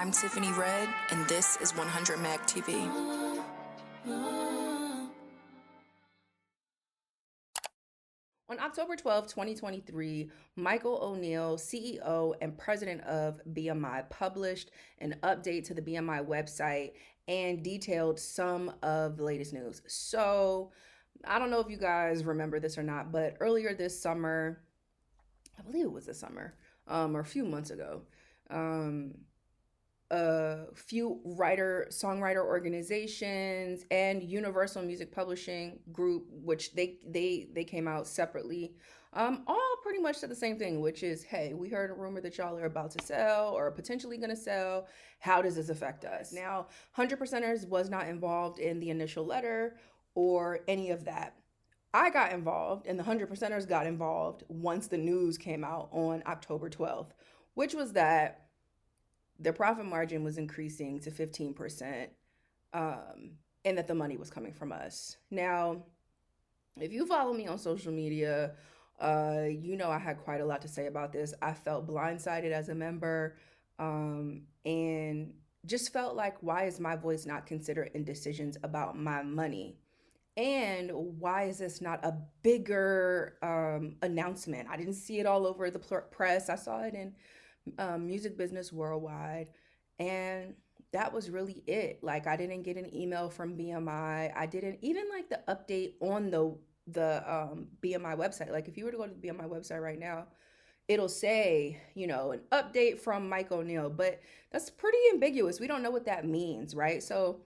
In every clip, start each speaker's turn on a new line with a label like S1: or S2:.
S1: I'm Tiffany Red, and this is 100 Mag TV.
S2: On October 12, 2023, Michael O'Neill, CEO and president of BMI, published an update to the BMI website and detailed some of the latest news. So, I don't know if you guys remember this or not, but earlier this summer, I believe it was this summer, or a few months ago, a few songwriter organizations and Universal Music Publishing Group, which they came out separately, all pretty much said the same thing, which is, hey, we heard a rumor that y'all are about to sell or potentially going to sell. How does this affect us? Now, 100%ers was not involved in the initial letter or any of that. I got involved, and the 100%ers got involved once the news came out on October 12th, which was that their profit margin was increasing to 15%, and that the money was coming from us. Now, if you follow me on social media, you know I had quite a lot to say about this. I felt blindsided as a member, and just felt like, why is my voice not considered in decisions about my money? And why is this not a bigger announcement? I didn't see it all over the press. I saw it in Music Business Worldwide, and that was really it. Like, I didn't get an email from BMI. I didn't even like the update on the BMI website. Like, if you were to go to the BMI website right now, it'll say, an update from Mike O'Neill, but that's pretty ambiguous. We don't know what that means, right? So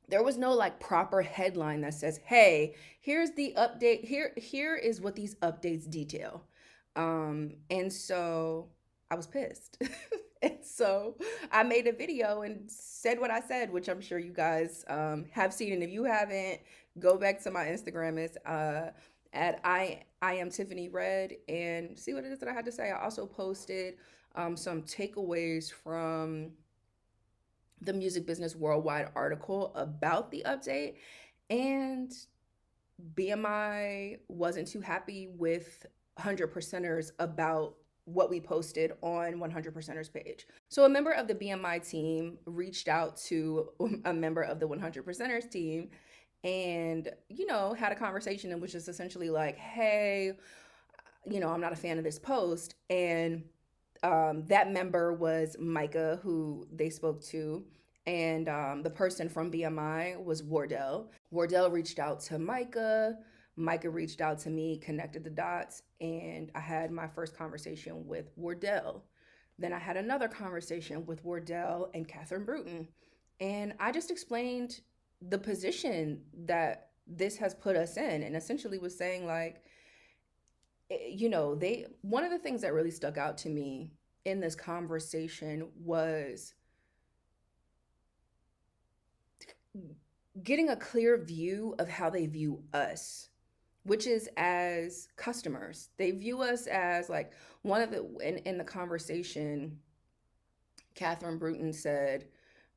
S2: there was no like proper headline that says, hey, here's the update. Here is what these updates detail. And so I was pissed. And so I made a video and said what I said, which I'm sure you guys have seen. And if you haven't, go back to my Instagram. It's at I am Tiffany Red, and see what it is that I had to say. I also posted some takeaways from the Music Business Worldwide article about the update. And BMI wasn't too happy with 100%ers about what we posted on 100%ers page. So a member of the BMI team reached out to a member of the 100%ers team and, had a conversation and was just essentially like, hey, I'm not a fan of this post. And that member was Micah, who they spoke to, and the person from BMI was Wardell. Wardell reached out to Micah. Micah reached out to me, connected the dots, and I had my first conversation with Wardell. Then I had another conversation with Wardell and Catherine Bruton, and I just explained the position that this has put us in, and essentially was saying, like, one of the things that really stuck out to me in this conversation was getting a clear view of how they view us, which is as customers. They view us as like in the conversation, Catherine Bruton said,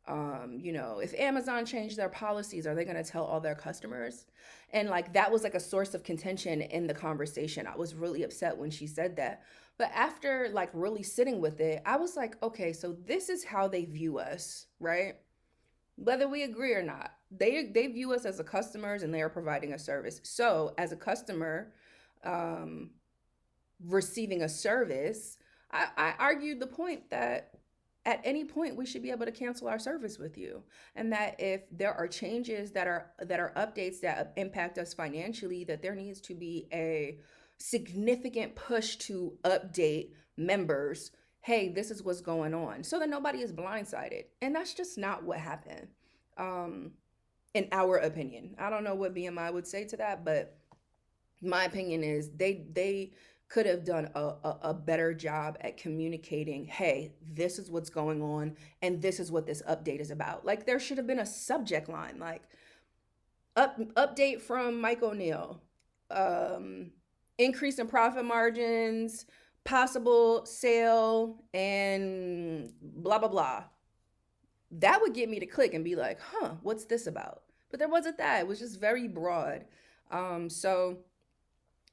S2: if Amazon changed their policies, are they going to tell all their customers? And like, that was like a source of contention in the conversation. I was really upset when she said that. But after like really sitting with it, I was like, okay, so this is how they view us, right? Whether we agree or not, they view us as a customers, and they are providing a service. So as a customer, receiving a service, I argued the point that at any point we should be able to cancel our service with you, and that if there are changes that are updates that impact us financially, that there needs to be a significant push to update members. Hey, this is what's going on, so that nobody is blindsided. And that's just not what happened, in our opinion. I don't know what BMI would say to that, but my opinion is they could have done a better job at communicating, hey, this is what's going on, and this is what this update is about. Like, there should have been a subject line, like, update from Mike O'Neill, increase in profit margins, possible sale, and blah, blah, blah. That would get me to click and be like, what's this about? But there wasn't that. It was just very broad. So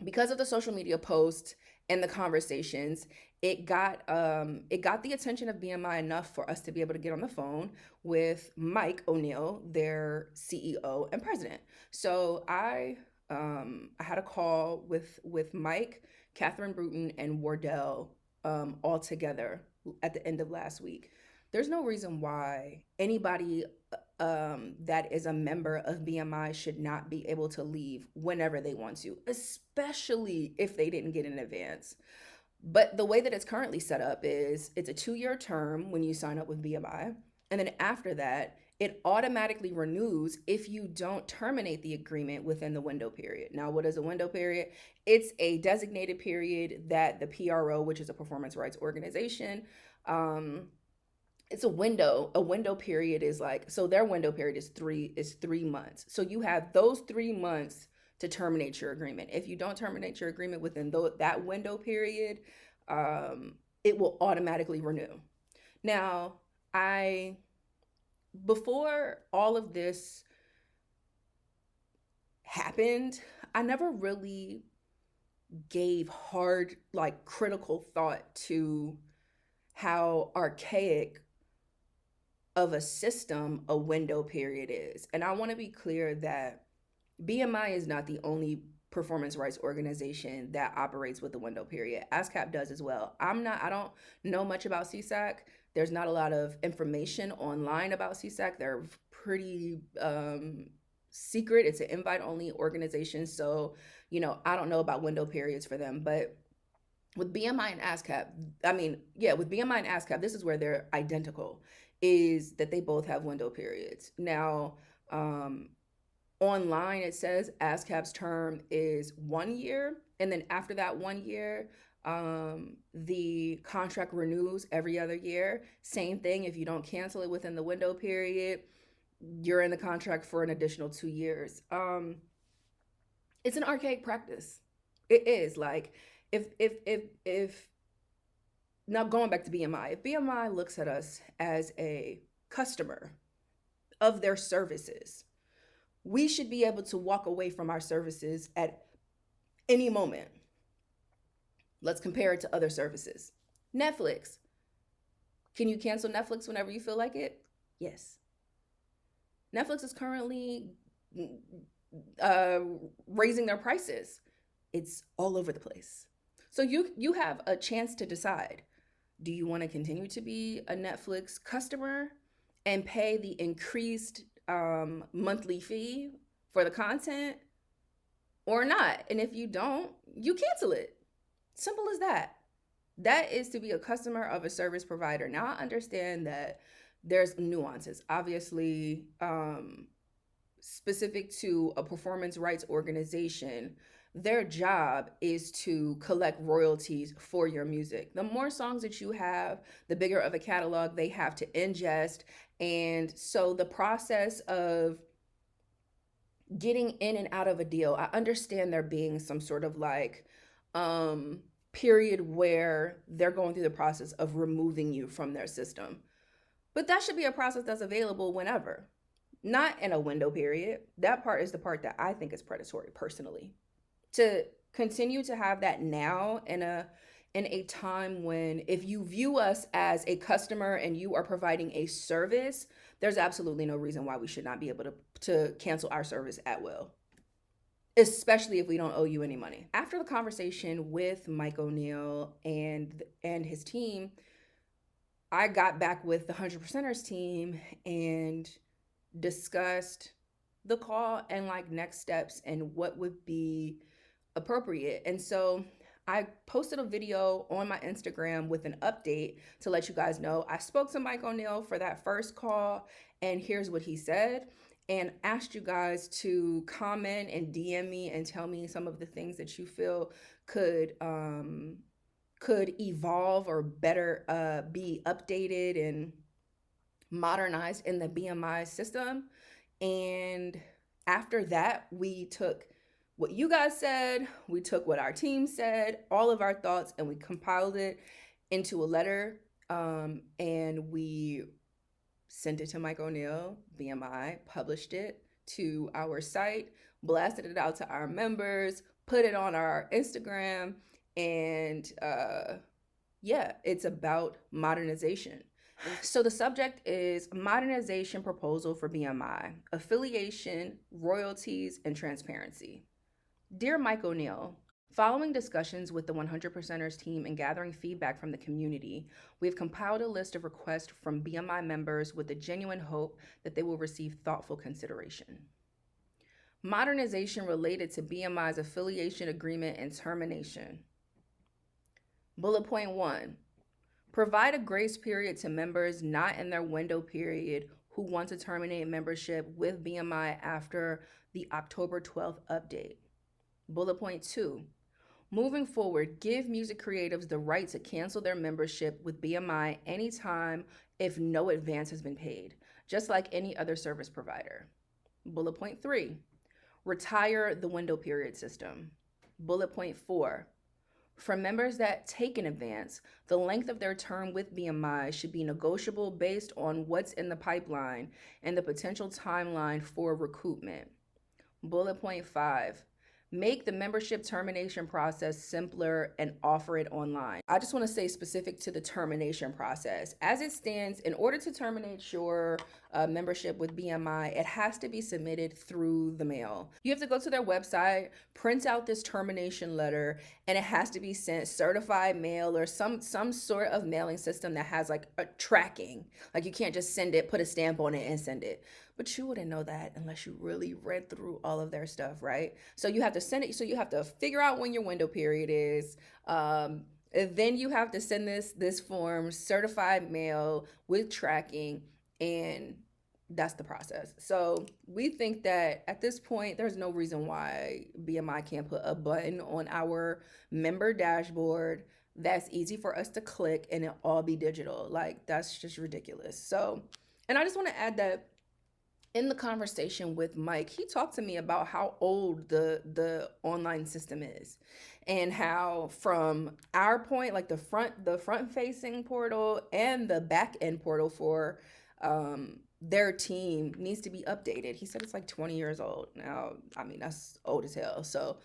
S2: because of the social media post and the conversations, it got the attention of BMI enough for us to be able to get on the phone with Mike O'Neill, their CEO and president. So I had a call with Mike, Catherine Bruton, and Wardell all together at the end of last week. There's no reason why anybody that is a member of BMI should not be able to leave whenever they want to, especially if they didn't get in advance. But the way that it's currently set up is it's a 2-year term when you sign up with BMI. And then after that, it automatically renews if you don't terminate the agreement within the window period. Now, what is a window period? It's a designated period that the PRO, which is a performance rights organization, it's a window. A window period is like, so their window period is 3 months. So you have those 3 months to terminate your agreement. If you don't terminate your agreement within that window period, it will automatically renew. Now, before all of this happened, I never really gave hard, like, critical thought to how archaic of a system a window period is. And I want to be clear that BMI is not the only performance rights organization that operates with the window period. ASCAP does as well. I don't know much about CSAC. There's not a lot of information online about CSAC. They're pretty secret. It's an invite-only organization. So, I don't know about window periods for them. But with BMI and ASCAP, with BMI and ASCAP, this is where they're identical, is that they both have window periods. Now, online, it says ASCAP's term is 1 year, and then after that 1 year, the contract renews every other year. Same thing, if you don't cancel it within the window period, you're in the contract for an additional 2 years. It's an archaic practice. It is. Like, if now going back to BMI, if BMI looks at us as a customer of their services, we should be able to walk away from our services at any moment. Let's compare it to other services. Netflix. Can you cancel Netflix whenever you feel like it? Yes. Netflix is currently raising their prices. It's all over the place. So you have a chance to decide. Do you want to continue to be a Netflix customer and pay the increased monthly fee for the content or not? And if you don't, you cancel it. Simple as that. That is to be a customer of a service provider. Now, I understand that there's nuances. Obviously, specific to a performance rights organization, their job is to collect royalties for your music. The more songs that you have, the bigger of a catalog they have to ingest. And so the process of getting in and out of a deal, I understand there being some sort of like period where they're going through the process of removing you from their system. But that should be a process that's available whenever, not in a window period. That part is the part that I think is predatory personally. To continue to have that now in a time when, if you view us as a customer and you are providing a service, there's absolutely no reason why we should not be able to cancel our service at will, especially if we don't owe you any money. After the conversation with Mike O'Neill and his team, I got back with the 100%ers team and discussed the call and like next steps and what would be appropriate. And so I posted a video on my Instagram with an update to let you guys know I spoke to Mike O'Neill for that first call, and here's what he said, and asked you guys to comment and DM me and tell me some of the things that you feel could evolve or better be updated and modernized in the BMI system. And after that, we took what you guys said, we took what our team said, all of our thoughts, and we compiled it into a letter, and we sent it to Mike O'Neill. BMI published it to our site, blasted it out to our members, put it on our Instagram, And yeah, it's about modernization. So the subject is modernization proposal for BMI, affiliation, royalties, and transparency. Dear Mike O'Neill, following discussions with the 100 Percenters team and gathering feedback from the community, we have compiled a list of requests from BMI members with the genuine hope that they will receive thoughtful consideration. Modernization related to BMI's affiliation agreement and termination. Bullet point 1. Provide a grace period to members not in their window period who want to terminate membership with BMI after the October 12th update. Bullet point 2. Moving forward, give music creatives the right to cancel their membership with BMI anytime if no advance has been paid, just like any other service provider. Bullet point 3. Retire the window period system. Bullet point 4. For members that take an advance, the length of their term with BMI should be negotiable based on what's in the pipeline and the potential timeline for recoupment. Bullet point 5. Make the membership termination process simpler and offer it online. I just want to say specific to the termination process. As it stands, in order to terminate your membership with BMI, it has to be submitted through the mail. You have to go to their website, print out this termination letter, and it has to be sent certified mail or some sort of mailing system that has like a tracking. Like you can't just send it, put a stamp on it, and send it. But you wouldn't know that unless you really read through all of their stuff, right? So you have to send it. So you have to figure out when your window period is. And then you have to send this form, certified mail with tracking, and that's the process. So we think that at this point, there's no reason why BMI can't put a button on our member dashboard that's easy for us to click and it all be digital. Like that's just ridiculous. So, and I just want to add that in the conversation with Mike, he talked to me about how old the online system is and how from our point, like the front facing portal and the back end portal for their team needs to be updated. He said it's like 20 years old. Now, I mean, that's old as hell. So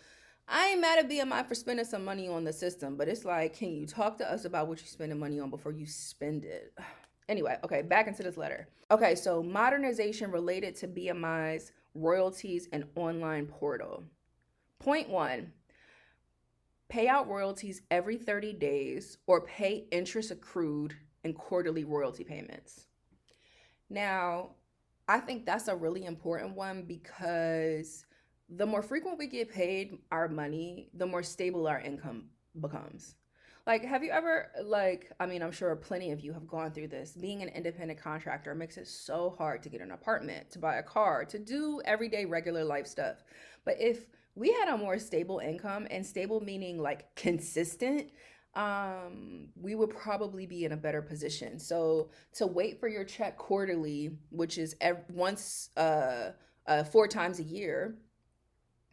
S2: I ain't mad at BMI for spending some money on the system, but it's like, can you talk to us about what you're spending money on before you spend it? Anyway, okay, back into this letter. Okay, so modernization related to BMI's royalties and online portal. Point 1, pay out royalties every 30 days or pay interest accrued and quarterly royalty payments. Now, I think that's a really important one because the more frequent we get paid our money, the more stable our income becomes. Like, have you ever, like, I mean, I'm sure plenty of you have gone through this. Being an independent contractor makes it so hard to get an apartment, to buy a car, to do everyday regular life stuff. But if we had a more stable income, and stable meaning like consistent, we would probably be in a better position. So to wait for your check quarterly, which is once, 4 times a year,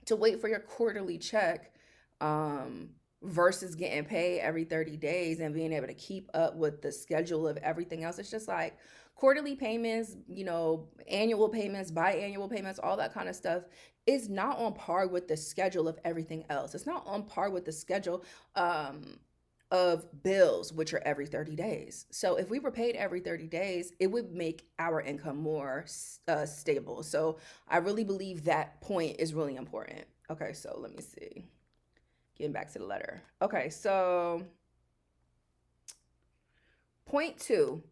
S2: to wait for your quarterly check, versus getting paid every 30 days and being able to keep up with the schedule of everything else. It's just like quarterly payments, annual payments, biannual payments, all that kind of stuff is not on par with the schedule of everything else. It's not on par with the schedule of bills, which are every 30 days. So if we were paid every 30 days, it would make our income more stable. So I really believe that point is really important. Okay, so let me see. Getting back to the letter. Okay, so point 2,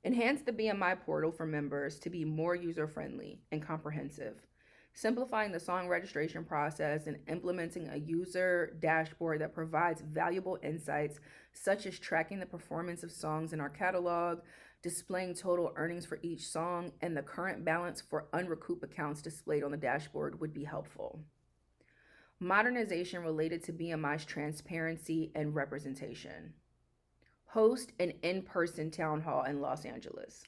S2: enhance the BMI portal for members to be more user-friendly and comprehensive, simplifying the song registration process and implementing a user dashboard that provides valuable insights such as tracking the performance of songs in our catalog, displaying total earnings for each song, and the current balance for unrecouped accounts displayed on the dashboard would be helpful. Modernization related to BMI's transparency and representation. Host an in-person town hall in Los Angeles.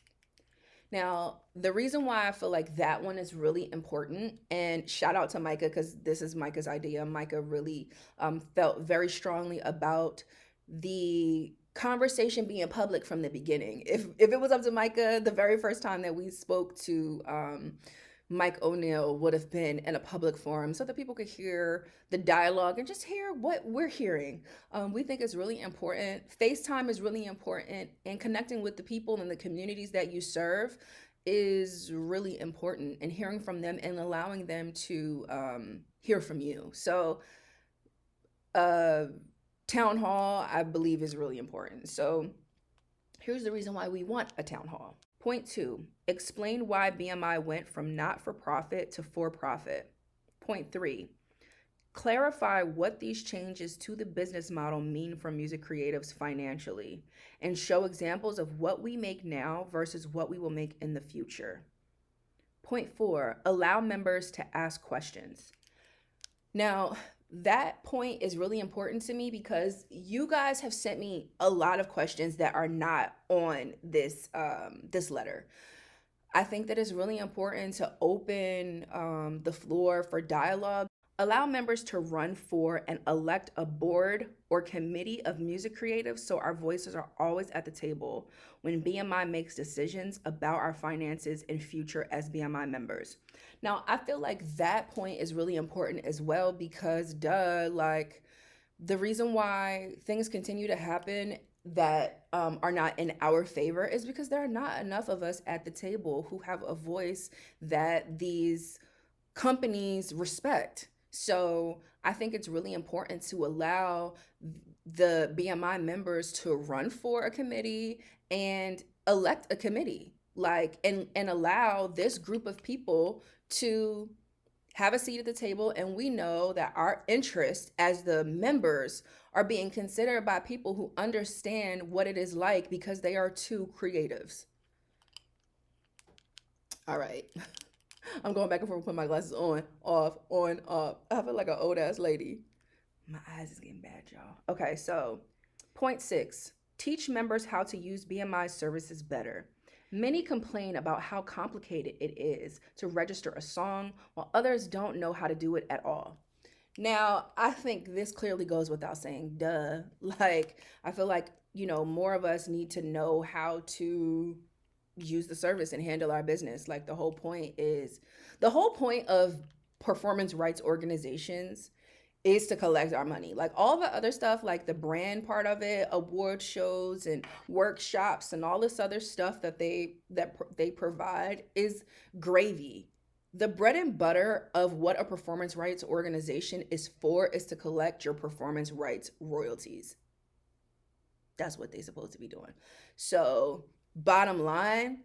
S2: Now, the reason why I feel like that one is really important, and shout out to Micah because this is Micah's idea. Micah really felt very strongly about the conversation being public from the beginning. If it was up to Micah, the very first time that we spoke to Mike O'Neill would have been in a public forum so that people could hear the dialogue and just hear what we're hearing. We think it's really important. FaceTime is really important, and connecting with the people and the communities that you serve is really important, and hearing from them and allowing them to hear from you. So, uh, town hall, I believe, is really important. So, here's the reason why we want a town hall. Point 2, explain why BMI went from not for profit to for profit. Point 3, clarify what these changes to the business model mean for music creatives financially, and show examples of what we make now versus what we will make in the future. Point 4, allow members to ask questions. Now, that point is really important to me because you guys have sent me a lot of questions that are not on this letter. I think that it's really important to open the floor for dialogue. Allow members to run for and elect a board or committee of music creatives so our voices are always at the table when BMI makes decisions about our finances and future as BMI members. Now, I feel like that point is really important as well because, like, the reason why things continue to happen that are not in our favor is because there are not enough of us at the table who have a voice that these companies respect. So I think it's really important to allow the BMI members to run for a committee and elect a committee, like, and allow this group of people to have a seat at the table. And we know that our interests as the members are being considered by people who understand what it is like because they are too creatives. All right. I'm going back and forth, putting my glasses on, off, on, off. I feel like an old ass lady. My eyes is getting bad, y'all. Okay, so point 6, teach members how to use BMI services better. Many complain about how complicated it is to register a song, while others don't know how to do it at all. Now, I think this clearly goes without saying, duh. Like, I feel like, more of us need to know how to use the service and handle our business. Like, the whole point of performance rights organizations is to collect our money. Like, all the other stuff, like the brand part of it, award shows and workshops and all this other stuff that they provide is gravy. The bread and butter of what a performance rights organization is for is to collect your performance rights royalties. That's what they're supposed to be doing. So, bottom line,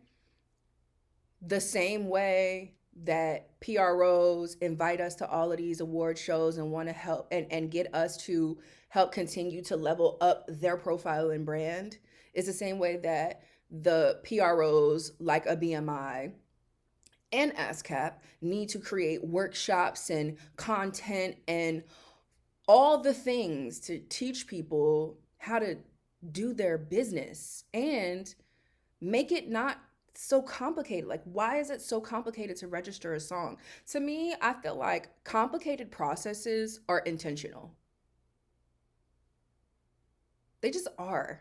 S2: the same way that PROs invite us to all of these award shows and want to help and get us to help continue to level up their profile and brand is the same way that the PROs like a BMI and ASCAP need to create workshops and content and all the things to teach people how to do their business and make it not so complicated. Like, why is it so complicated to register a song? To me, I feel like complicated processes are intentional. They just are.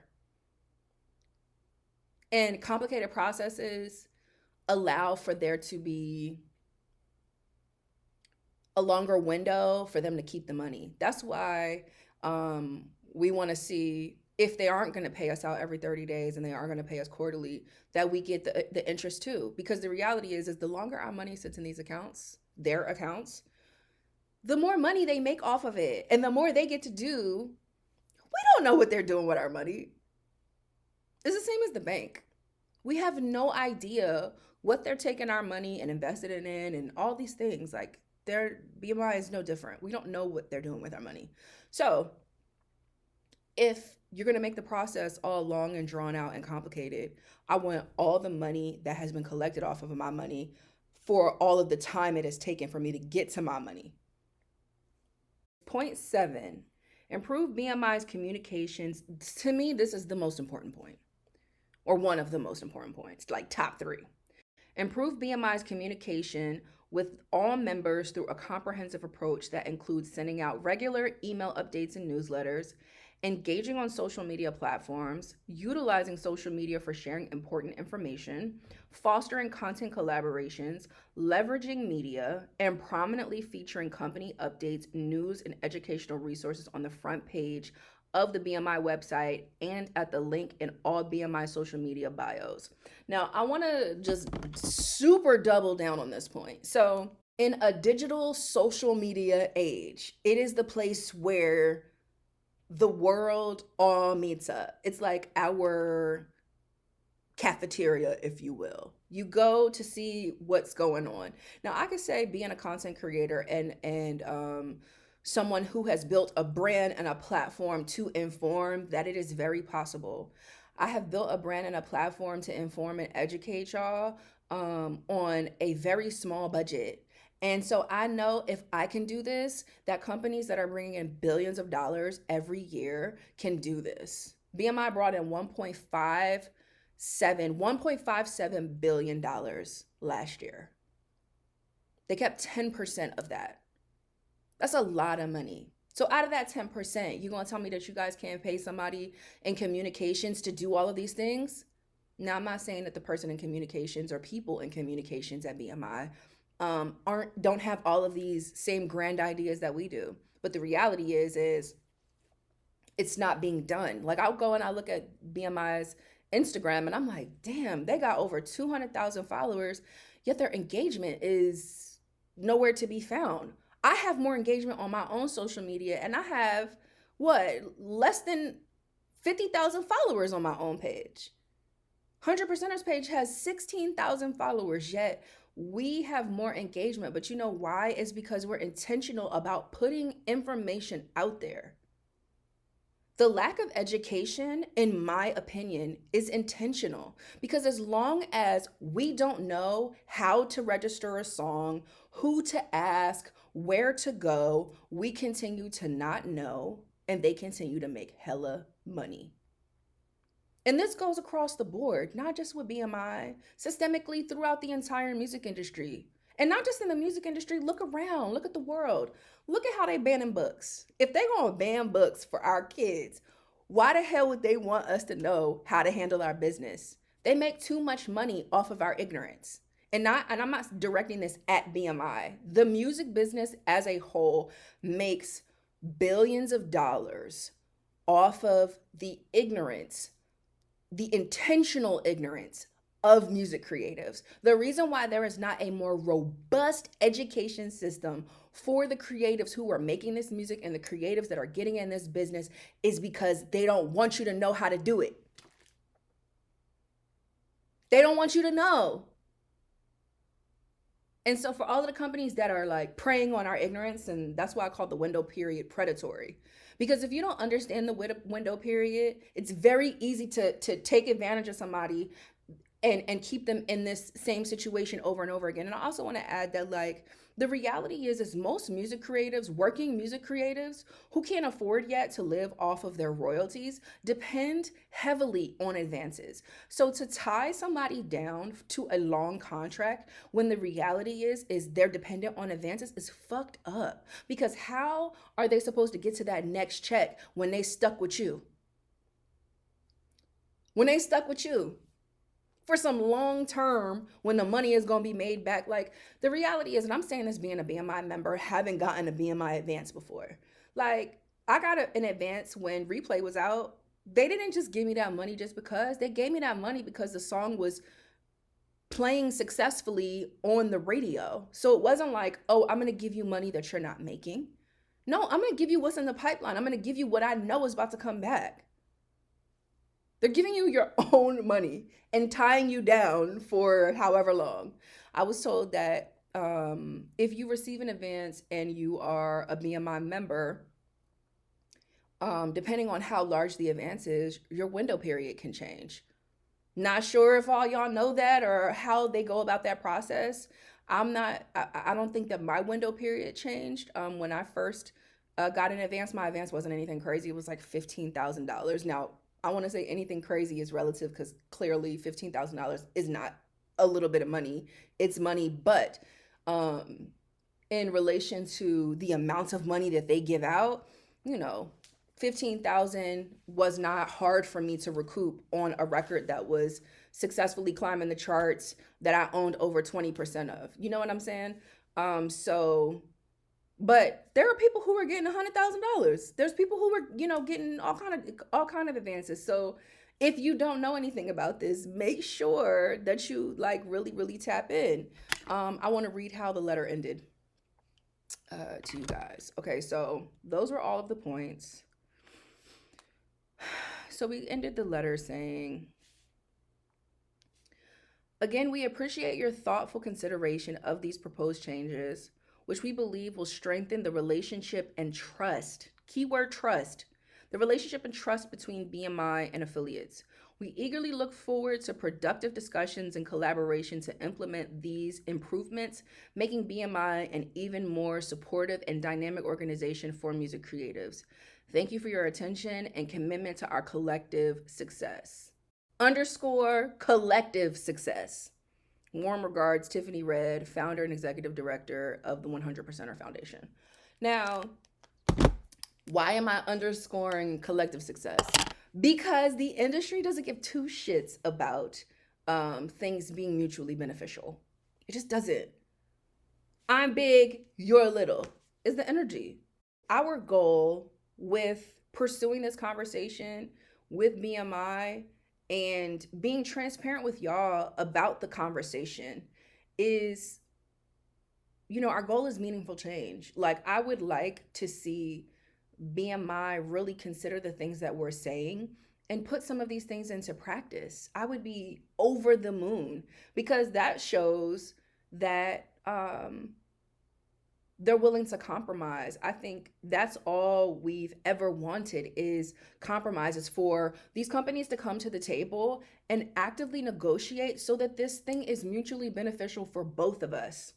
S2: And complicated processes allow for there to be a longer window for them to keep the money. That's why we want to see, if they aren't going to pay us out every 30 days and they aren't going to pay us quarterly, that we get the interest too. Because the reality is the longer our money sits in these accounts, their accounts, the more money they make off of it. And the more they get to do, we don't know what they're doing with our money. It's the same as the bank. We have no idea what they're taking our money and invested it in and all these things. Like, their BMI is no different. We don't know what they're doing with our money. So if you're going to make the process all long and drawn out and complicated, I want all the money that has been collected off of my money for all of the time it has taken for me to get to my money. Point 7, improve BMI's communications. To me, this is the most important point, or one of the most important points, like top 3. Improve BMI's communication with all members through a comprehensive approach that includes sending out regular email updates and newsletters, engaging on social media platforms, utilizing social media for sharing important information, fostering content collaborations, leveraging media, and prominently featuring company updates, news, and educational resources on the front page of the BMI website and at the link in all BMI social media bios. Now, I want to just super double down on this point. So, in a digital social media age, it is the place where the world all meets up. It's like our cafeteria, if you will. You go to see what's going on. Now, I could say being a content creator and someone who has built a brand and a platform to inform, that it is very possible. I have built a brand and a platform to inform and educate y'all on a very small budget. And so I know if I can do this, that companies that are bringing in billions of dollars every year can do this. BMI brought in $1.57 billion last year. They kept 10% of that. That's a lot of money. So out of that 10%, you're going to tell me that you guys can't pay somebody in communications to do all of these things? Now, I'm not saying that the person in communications or people in communications at BMI don't have all of these same grand ideas that we do. But the reality is it's not being done. Like, I'll go and I look at BMI's Instagram and I'm like, damn, they got over 200,000 followers, yet their engagement is nowhere to be found. I have more engagement on my own social media, and I have less than 50,000 followers on my own page. 100%ers page has 16,000 followers, yet we have more engagement. But you know why? It's because we're intentional about putting information out there. The lack of education, in my opinion, is intentional, because as long as we don't know how to register a song, who to ask, where to go, we continue to not know, and they continue to make hella money. And this goes across the board, not just with BMI, systemically throughout the entire music industry. And not just in the music industry, look around, look at the world. Look at how they banning books. If they're going to ban books for our kids, why the hell would they want us to know how to handle our business? They make too much money off of our ignorance. And I'm not directing this at BMI. The music business as a whole makes billions of dollars off of the ignorance, the intentional ignorance of music creatives. The reason why there is not a more robust education system for the creatives who are making this music and the creatives that are getting in this business is because they don't want you to know how to do it. They don't want you to know. And so for all of the companies that are like preying on our ignorance, and that's why I call the window period predatory. Because if you don't understand the window period, it's very easy to take advantage of somebody and keep them in this same situation over and over again. And I also want to add that, like, the reality is most music creatives, working music creatives who can't afford yet to live off of their royalties, depend heavily on advances. So to tie somebody down to a long contract when the reality is they're dependent on advances is fucked up. Because how are they supposed to get to that next check when they stuck with you? When they stuck with you for some long term, when the money is going to be made back. Like, the reality is, and I'm saying this being a BMI member, having gotten a BMI advance before. Like, I got an advance when Replay was out. They didn't just give me that money just because. They gave me that money because the song was playing successfully on the radio. So it wasn't like, oh, I'm going to give you money that you're not making. No, I'm going to give you what's in the pipeline. I'm going to give you what I know is about to come back. They're giving you your own money and tying you down for however long. I was told that if you receive an advance and you are a BMI member, depending on how large the advance is, your window period can change. Not sure if all y'all know that or how they go about that process. I don't think that my window period changed. When I first got an advance, my advance wasn't anything crazy. It was like $15,000. Now, I want to say anything crazy is relative, because clearly $15,000 is not a little bit of money. It's money, but in relation to the amount of money that they give out, $15,000 was not hard for me to recoup on a record that was successfully climbing the charts that I owned over 20% of. You know what I'm saying? So, but there are people who were getting $100,000. There's people who were, getting all kind of advances. So if you don't know anything about this, make sure that you like really, really tap in. I want to read how the letter ended to you guys. Okay, so those were all of the points. So we ended the letter saying, again, we appreciate your thoughtful consideration of these proposed changes, which we believe will strengthen the relationship and trust. Keyword trust. The relationship and trust between BMI and affiliates. We eagerly look forward to productive discussions and collaboration to implement these improvements, making BMI an even more supportive and dynamic organization for music creatives. Thank you for your attention and commitment to our collective success. _ collective success. Warm regards, Tiffany Red, founder and executive director of the 100%er Foundation. Now, why am I underscoring collective success? Because the industry doesn't give two shits about things being mutually beneficial. It just doesn't. I'm big, you're little, is the energy. Our goal with pursuing this conversation with BMI and being transparent with y'all about the conversation is, our goal is meaningful change. Like, I would like to see BMI really consider the things that we're saying and put some of these things into practice. I would be over the moon, because that shows that they're willing to compromise. I think that's all we've ever wanted, is compromises for these companies to come to the table and actively negotiate so that this thing is mutually beneficial for both of us.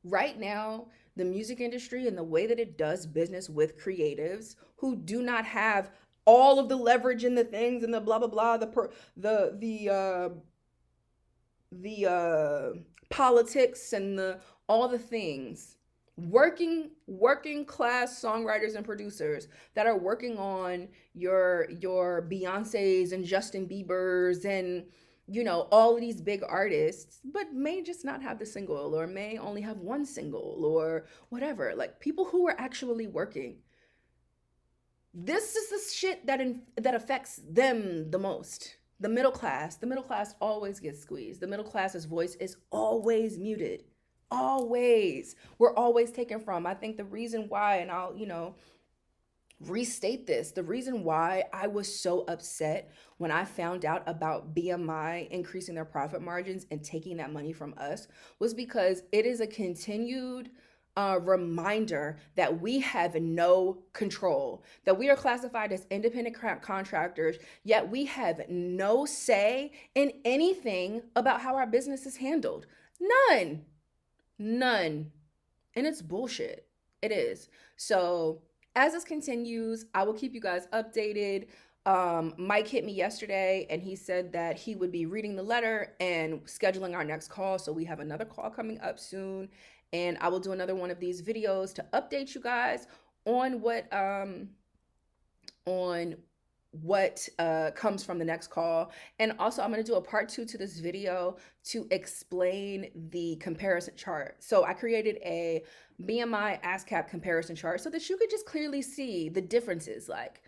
S2: Right now, the music industry and the way that it does business with creatives who do not have all of the leverage in the things and the blah, blah, blah, the politics and all the things. Working class songwriters and producers that are working on your Beyoncés and Justin Biebers and all of these big artists, but may just not have the single, or may only have one single, or whatever. Like, people who are actually working. This is the shit that affects them the most. The middle class always gets squeezed. The middle class's voice is always muted. Always. We're always taken from. I think the reason why, and I'll, restate this, the reason why I was so upset when I found out about BMI increasing their profit margins and taking that money from us was because it is a continued reminder that we have no control, that we are classified as independent contractors, yet we have no say in anything about how our business is handled. None. And it's bullshit. It is. So as this continues, I will keep you guys updated. Mike hit me yesterday and he said that he would be reading the letter and scheduling our next call. So we have another call coming up soon, and I will do another one of these videos to update you guys on what comes from the next call. And also, I'm going to do a part 2 to this video to explain the comparison chart. So I created a BMI ASCAP comparison chart so that you could just clearly see the differences. Like,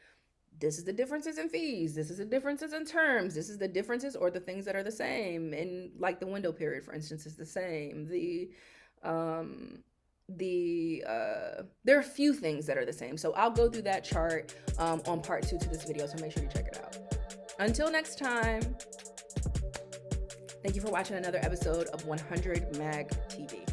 S2: this is the differences in fees, this is the differences in terms, this is the differences or the things that are the same. And like the window period, for instance, is the same. There are a few things that are the same. So I'll go through that chart on part 2 to this video, so make sure you check it out. Until next time, thank you for watching another episode of 100 Mag TV.